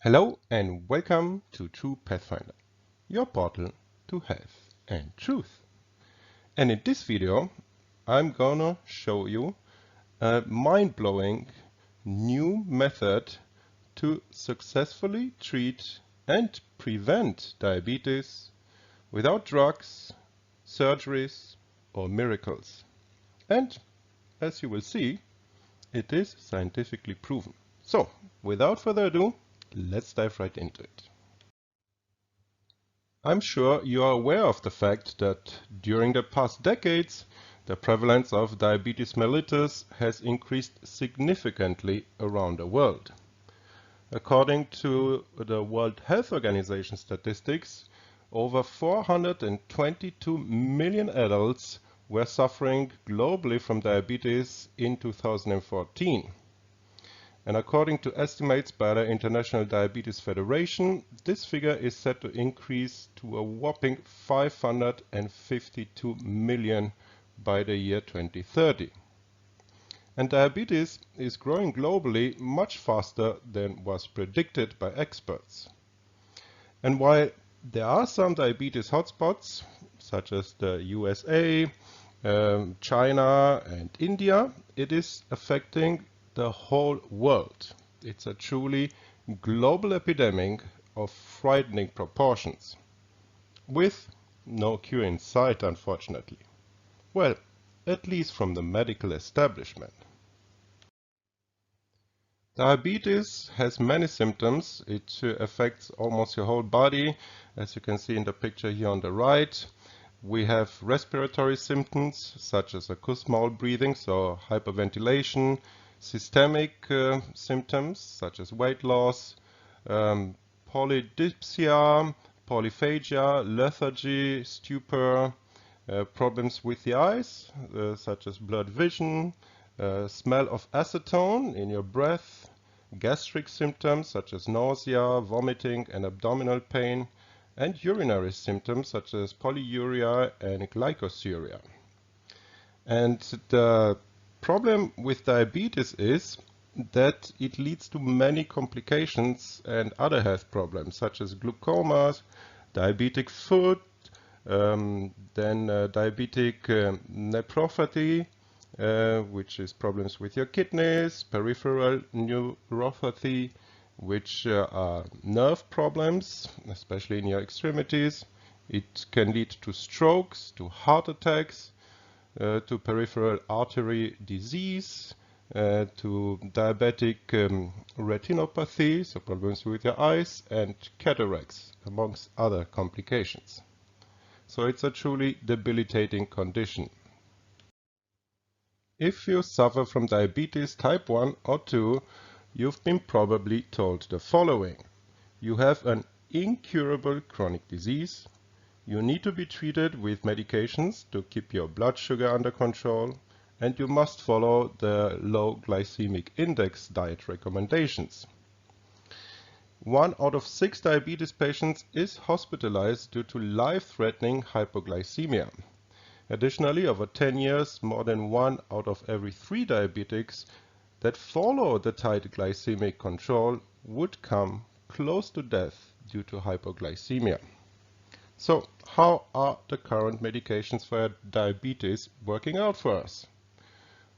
Hello and welcome to True Pathfinder, your portal to health and truth. And in this video, I'm gonna show you a mind-blowing new method to successfully treat and prevent diabetes without drugs, surgeries, or miracles. And as you will see, it is scientifically proven. So, without further ado, let's dive right into it. I'm sure you are aware of the fact that during the past decades, the prevalence of diabetes mellitus has increased significantly around the world. According to the World Health Organization statistics, over 422 million adults were suffering globally from diabetes in 2014. And according to estimates by the International Diabetes Federation, this figure is set to increase to a whopping 552 million by the year 2030. And diabetes is growing globally much faster than was predicted by experts. And while there are some diabetes hotspots, such as the USA, China and India, it is affecting the whole world. It's a truly global epidemic of frightening proportions, with no cure in sight, unfortunately. Well, at least from the medical establishment. Diabetes has many symptoms. It affects almost your whole body, as you can see in the picture here on the right. We have respiratory symptoms such as acoustic breathing, so hyperventilation, systemic symptoms such as weight loss, polydipsia, polyphagia, lethargy, stupor, problems with the eyes such as blurred vision, smell of acetone in your breath, gastric symptoms such as nausea, vomiting and abdominal pain, and urinary symptoms such as polyuria and glycosuria. And the problem with diabetes is that it leads to many complications and other health problems such as glaucoma, diabetic foot, then diabetic nephropathy, which is problems with your kidneys, peripheral neuropathy, which are nerve problems, especially in your extremities. It can lead to strokes, to heart attacks, to peripheral artery disease, to diabetic retinopathy, so problems with your eyes, and cataracts, amongst other complications. So it's a truly debilitating condition. If you suffer from diabetes type 1 or 2, you've been probably told the following. You have an incurable chronic disease. You need to be treated with medications to keep your blood sugar under control, and you must follow the low glycemic index diet recommendations. 1 out of 6 diabetes patients is hospitalized due to life-threatening hypoglycemia. Additionally, over 10 years, more than 1 out of every 3 diabetics that follow the tight glycemic control would come close to death due to hypoglycemia. So, how are the current medications for diabetes working out for us?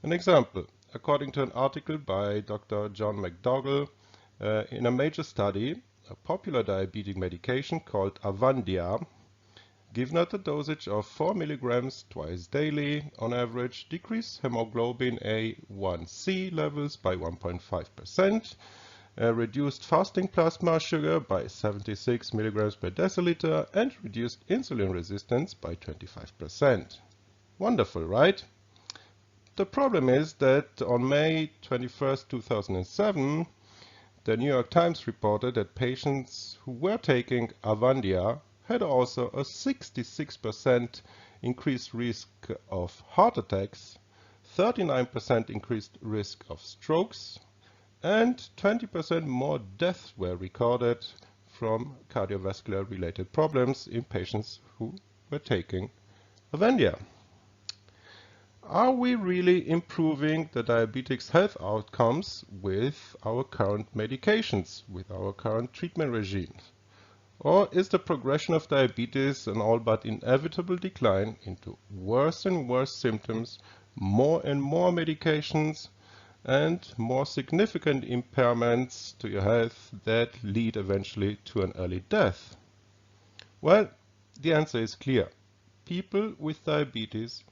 An example, according to an article by Dr. John McDougall, in a major study, a popular diabetic medication called Avandia, given at a dosage of 4 milligrams twice daily, on average, decreased hemoglobin A1C levels by 1.5%, reduced fasting plasma sugar by 76 milligrams per deciliter, and reduced insulin resistance by 25%. Wonderful, right? The problem is that on May 21, 2007, the New York Times reported that patients who were taking Avandia had also a 66% increased risk of heart attacks, 39% increased risk of strokes, and 20% more deaths were recorded from cardiovascular related problems in patients who were taking Avandia. are we really improving the diabetics' health outcomes with our current medications, with our current treatment regimes? Or is the progression of diabetes an all but inevitable decline into worse and worse symptoms, more and more medications, and more significant impairments to your health that lead eventually to an early death? Well, the answer is clear. People with diabetes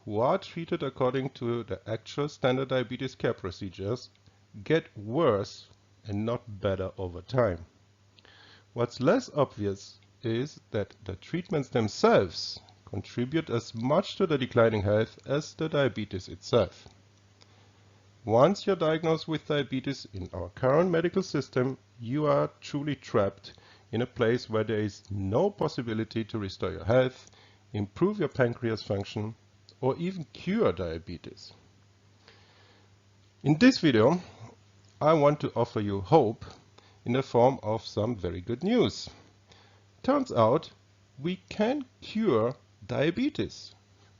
who are treated according to the actual standard diabetes care procedures get worse and not better over time. What's less obvious is that the treatments themselves contribute as much to the declining health as the diabetes itself. Once you're diagnosed with diabetes in our current medical system, you are truly trapped in a place where there is no possibility to restore your health, improve your pancreas function, or even cure diabetes. In this video, I want to offer you hope in the form of some very good news. Turns out we can cure diabetes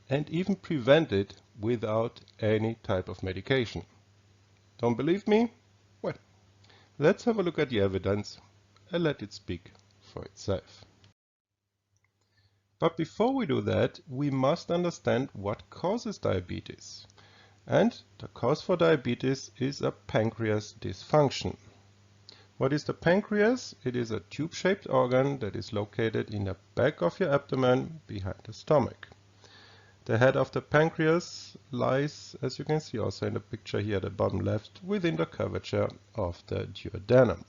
and even prevent it without any type of medication. Don't believe me? Well, let's have a look at the evidence and let it speak for itself. But before we do that, we must understand what causes diabetes. And the cause for diabetes is a pancreas dysfunction. What is the pancreas? It is a tube-shaped organ that is located in the back of your abdomen behind the stomach. The head of the pancreas lies, as you can see also in the picture here at the bottom left, within the curvature of the duodenum.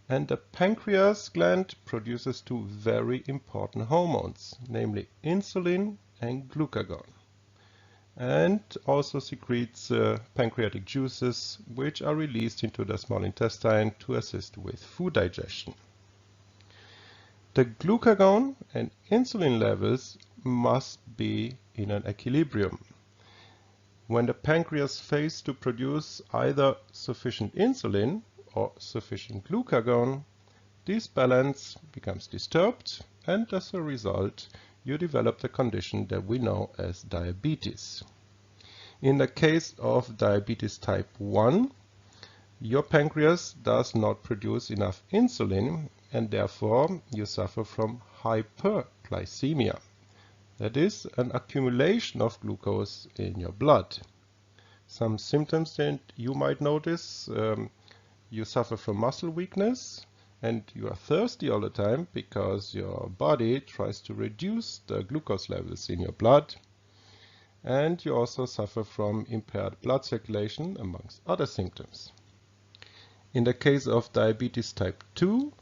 And the pancreas gland produces two very important hormones, namely insulin and glucagon. And also secretes pancreatic juices, which are released into the small intestine to assist with food digestion. The glucagon and insulin levels must be in an equilibrium. When the pancreas fails to produce either sufficient insulin or sufficient glucagon, this balance becomes disturbed, and as a result, you develop the condition that we know as diabetes. In the case of diabetes type 1, your pancreas does not produce enough insulin, and therefore you suffer from hyperglycemia. That is an accumulation of glucose in your blood. Some symptoms that you might notice: you suffer from muscle weakness, and you are thirsty all the time because your body tries to reduce the glucose levels in your blood. And you also suffer from impaired blood circulation, amongst other symptoms. In the case of diabetes type 2,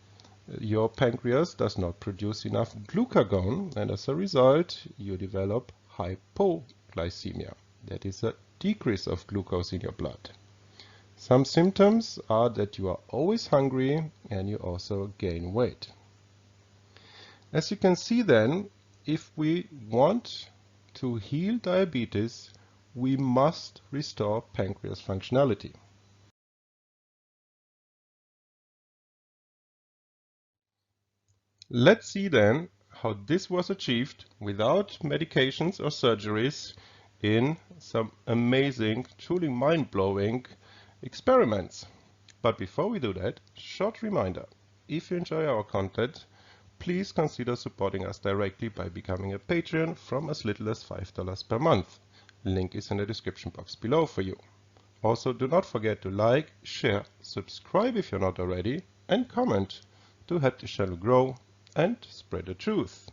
your pancreas does not produce enough glucagon, and as a result, you develop hypoglycemia. That is a decrease of glucose in your blood. Some symptoms are that you are always hungry and you also gain weight. As you can see then, if we want to heal diabetes, we must restore pancreas functionality. Let's see then how this was achieved without medications or surgeries in some amazing, truly mind-blowing experiments. But before we do that, short reminder: if you enjoy our content, please consider supporting us directly by becoming a Patreon from as little as $5 per month. Link is in the description box below for you. Also, do not forget to like, share, subscribe if you're not already, and comment to help the channel grow and spread the truth.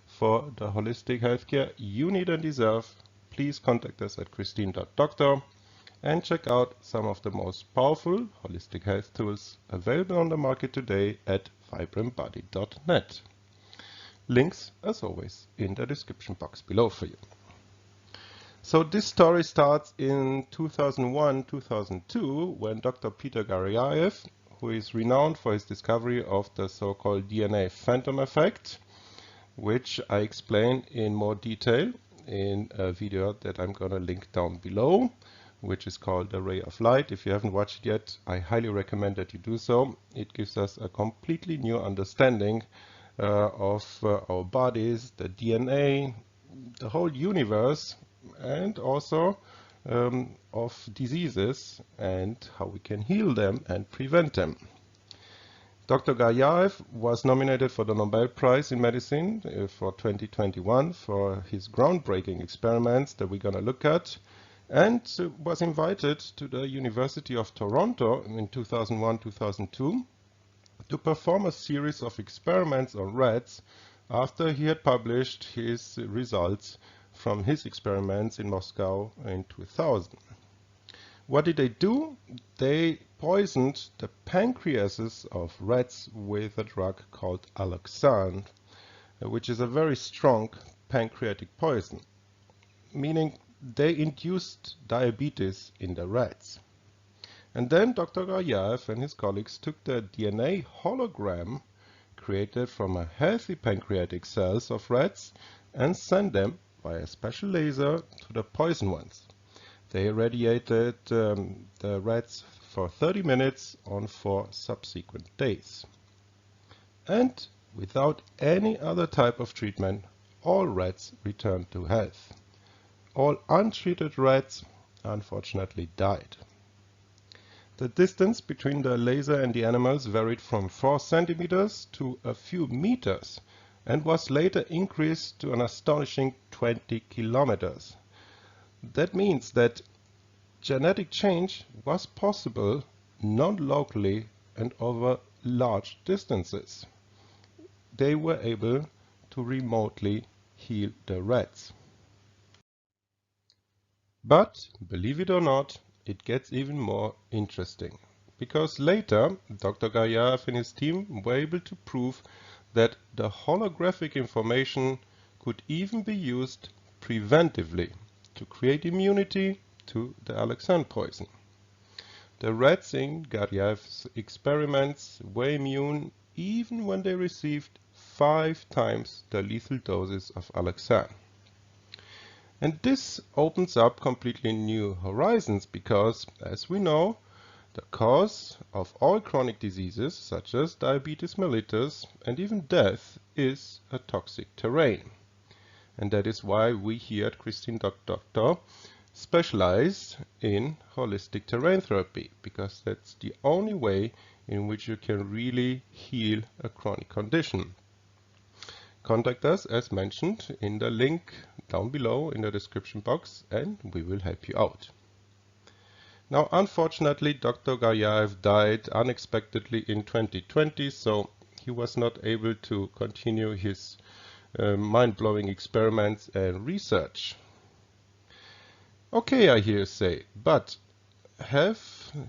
For the holistic healthcare you need and deserve, please contact us at christine.doctor and check out some of the most powerful holistic health tools available on the market today at vibrantbody.net. Links, as always, in the description box below for you. So this story starts in 2001-2002 when Dr. Peter Garyaev, who is renowned for his discovery of the so-called DNA phantom effect, which I explain in more detail in a video that I'm going to link down below, which is called The Ray of Light. If you haven't watched it yet, I highly recommend that you do so. It gives us a completely new understanding of our bodies, the DNA, the whole universe, and also of diseases and how we can heal them and prevent them. Dr. Garyaev was nominated for the Nobel Prize in Medicine for 2021 for his groundbreaking experiments that we're going to look at, and was invited to the University of Toronto in 2001-2002 to perform a series of experiments on rats after he had published his results from his experiments in Moscow in 2000. What did they do? They poisoned the pancreases of rats with a drug called alloxan, which is a very strong pancreatic poison, meaning they induced diabetes in the rats. And then Dr. Garyaev and his colleagues took the DNA hologram created from a healthy pancreatic cells of rats and sent them via a special laser to the poison ones. They irradiated the rats for 30 minutes on 4 subsequent days. And without any other type of treatment, all rats returned to health. All untreated rats unfortunately died. The distance between the laser and the animals varied from 4 centimeters to a few meters and was later increased to an astonishing 20 kilometers. That means that genetic change was possible non-locally and over large distances. They were able to remotely heal the rats. But, believe it or not, it gets even more interesting. Because later, Dr. Garyaev and his team were able to prove that the holographic information could even be used preventively to create immunity to the alloxan poison. The rats in Garyaev's experiments were immune even when they received 5 times the lethal doses of alloxan. And this opens up completely new horizons because, as we know, the cause of all chronic diseases such as diabetes mellitus and even death is a toxic terrain. And that is why we here at Christine Doctor specialize in holistic terrain therapy, because that's the only way in which you can really heal a chronic condition. Contact us as mentioned in the link down below in the description box and we will help you out. Now, unfortunately, Dr. Garyaev died unexpectedly in 2020, so he was not able to continue his mind-blowing experiments and research. Okay, I hear you say, but have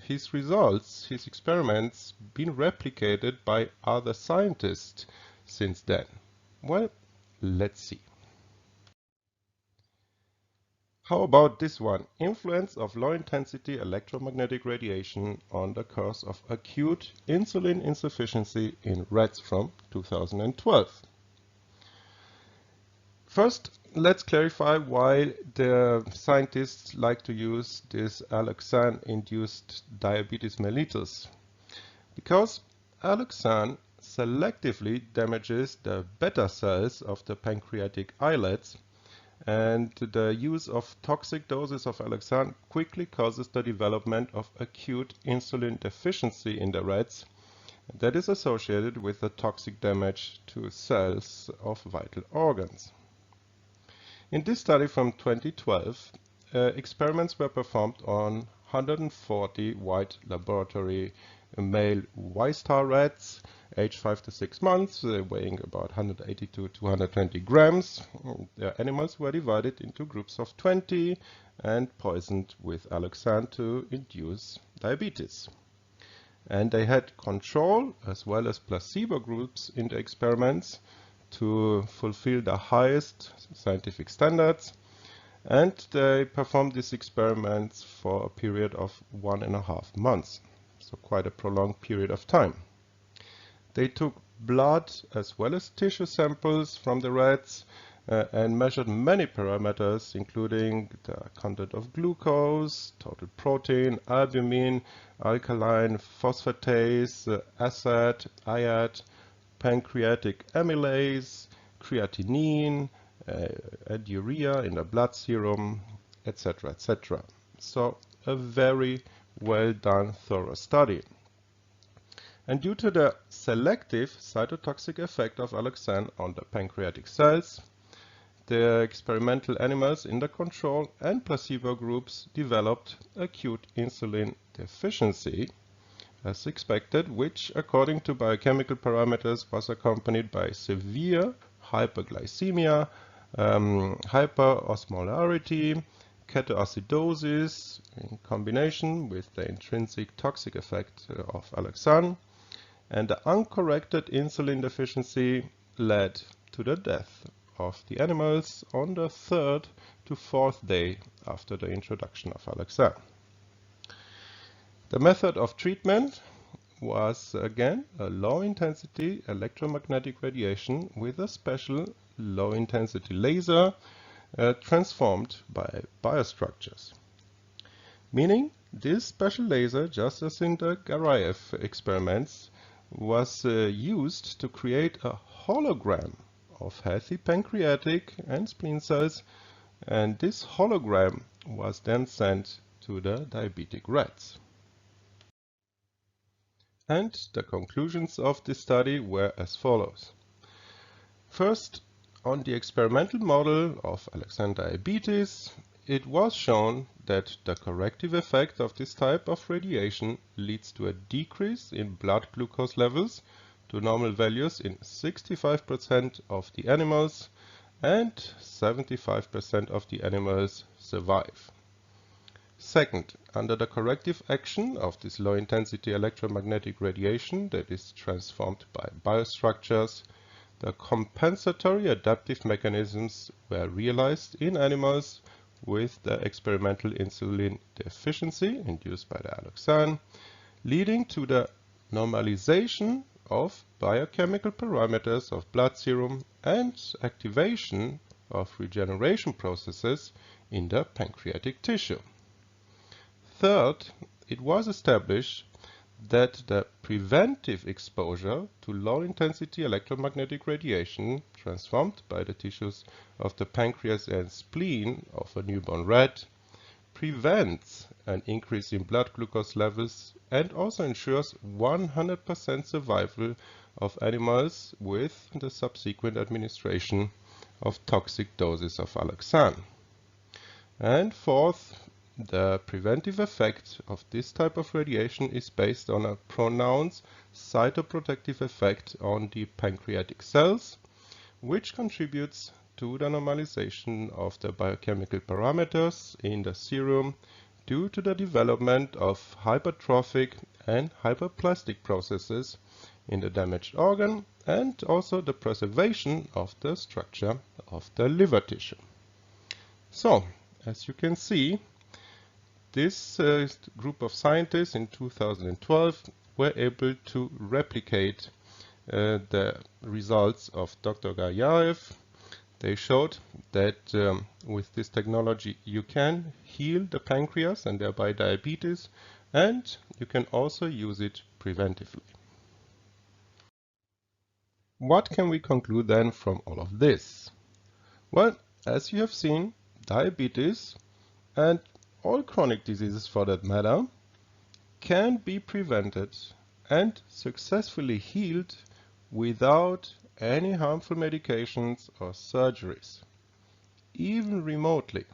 his results, his experiments, been replicated by other scientists since then? Well, let's see. How about this one? Influence of low-intensity electromagnetic radiation on the cause of acute insulin insufficiency in rats from 2012. First, let's clarify why the scientists like to use this alloxan-induced diabetes mellitus. Because alloxan selectively damages the beta cells of the pancreatic islets, and the use of toxic doses of alloxan quickly causes the development of acute insulin deficiency in the rats that is associated with the toxic damage to cells of vital organs. In this study from 2012, experiments were performed on 140 white laboratory male Y-star rats aged 5 to 6 months, weighing about 180 to 220 grams. The animals were divided into groups of 20 and poisoned with alloxan to induce diabetes. And they had control as well as placebo groups in the experiments to fulfill the highest scientific standards, and they performed these experiments for a period of 1.5 months, so quite a prolonged period of time. They took blood as well as tissue samples from the rats and measured many parameters, including the content of glucose, total protein, albumin, alkaline phosphatase, acid, IAT, pancreatic amylase, creatinine, and urea in the blood serum, etc., etc. So a very well done, thorough study. And due to the selective cytotoxic effect of alloxan on the pancreatic cells, the experimental animals in the control and placebo groups developed acute insulin deficiency, as expected, which, according to biochemical parameters, was accompanied by severe hyperglycemia, hyperosmolarity, ketoacidosis in combination with the intrinsic toxic effect of alloxan, and the uncorrected insulin deficiency led to the death of the animals on the 3rd to 4th day after the introduction of alloxan. The method of treatment was again a low-intensity electromagnetic radiation with a special low-intensity laser transformed by biostructures. Meaning this special laser, just as in the Garayev experiments, was used to create a hologram of healthy pancreatic and spleen cells, and this hologram was then sent to the diabetic rats. And the conclusions of this study were as follows. First, on the experimental model of alloxan diabetes, it was shown that the corrective effect of this type of radiation leads to a decrease in blood glucose levels to normal values in 65% of the animals, and 75% of the animals survive. Second, under the corrective action of this low-intensity electromagnetic radiation that is transformed by biostructures, the compensatory adaptive mechanisms were realized in animals with the experimental insulin deficiency induced by the alloxan, leading to the normalization of biochemical parameters of blood serum and activation of regeneration processes in the pancreatic tissue. Third, it was established that the preventive exposure to low-intensity electromagnetic radiation transformed by the tissues of the pancreas and spleen of a newborn rat prevents an increase in blood glucose levels and also ensures 100% survival of animals with the subsequent administration of toxic doses of alloxan. And fourth, the preventive effect of this type of radiation is based on a pronounced cytoprotective effect on the pancreatic cells, which contributes to the normalization of the biochemical parameters in the serum due to the development of hypertrophic and hyperplastic processes in the damaged organ and also the preservation of the structure of the liver tissue. So, as you can see, this group of scientists in 2012 were able to replicate the results of Dr. Garayev. They showed that with this technology you can heal the pancreas and thereby diabetes, and you can also use it preventively. What can we conclude then from all of this? Well, as you have seen, diabetes and all chronic diseases for that matter can be prevented and successfully healed without any harmful medications or surgeries, even remotely.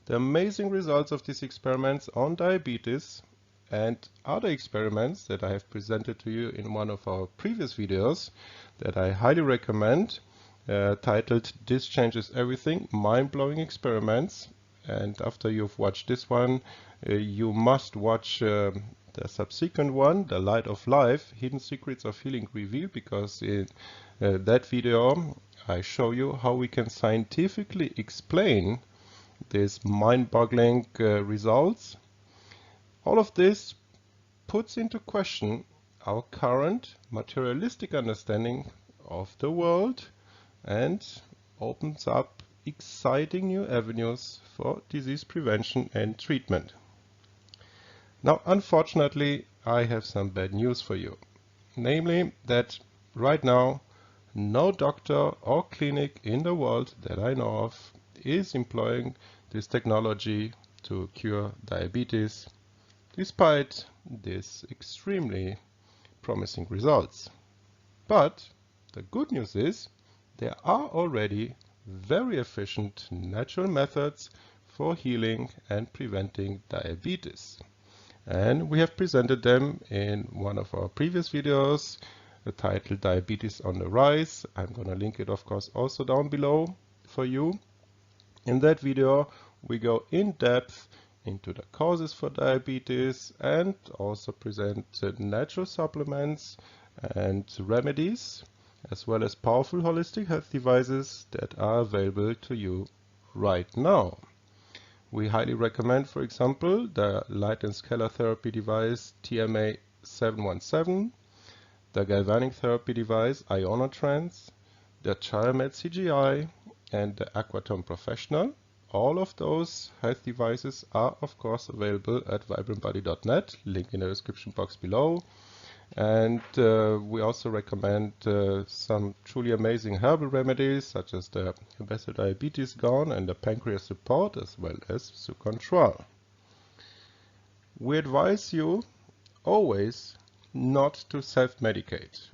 The amazing results of these experiments on diabetes and other experiments that I have presented to you in one of our previous videos that I highly recommend, titled "This Changes Everything: Mind-Blowing Experiments." And after you've watched this one, you must watch the subsequent one, The Light of Life, Hidden Secrets of Healing Revealed, because in that video I show you how we can scientifically explain these mind-boggling results. All of this puts into question our current materialistic understanding of the world and opens up exciting new avenues for disease prevention and treatment. Now, unfortunately, I have some bad news for you. Namely, that right now No doctor or clinic in the world that I know of is employing this technology to cure diabetes, despite these extremely promising results. But the good news is there are already very efficient natural methods for healing and preventing diabetes. And we have presented them in one of our previous videos, titled Diabetes on the Rise. I'm going to link it, of course, also down below for you. In that video, we go in depth into the causes for diabetes and also present natural supplements and remedies, as well as powerful holistic health devices that are available to you right now. We highly recommend, for example, the light and scalar therapy device TMA 717, the galvanic therapy device Ionotrans, the Chiromed CGI, and the Aquatome Professional. All of those health devices are, of course, available at vibrantbody.net, link in the description box below. And we also recommend some truly amazing herbal remedies, such as the Best Diabetes Gone and the Pancreas Support, as well as Sucontrol. We advise you always not to self-medicate.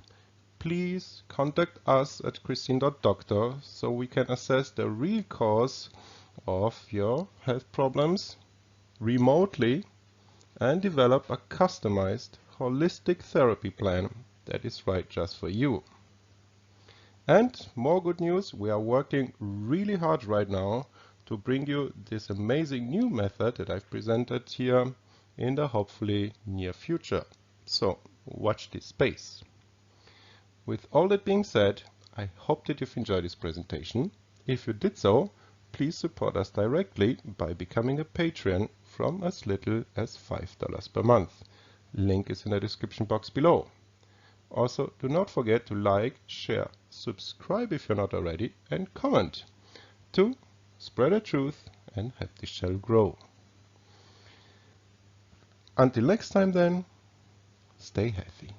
Please contact us at christine.doctor so we can assess the real cause of your health problems remotely and develop a customized holistic therapy plan that is right just for you. And more good news, we are working really hard right now to bring you this amazing new method that I've presented here in the hopefully near future. So watch this space. With all that being said, I hope that you've enjoyed this presentation. If you did so, please support us directly by becoming a Patreon from as little as $5 per month. Link is in the description box below. Also, do not forget to like, share, subscribe if you're not already, and comment to spread the truth and help this channel grow. Until next time then, stay healthy.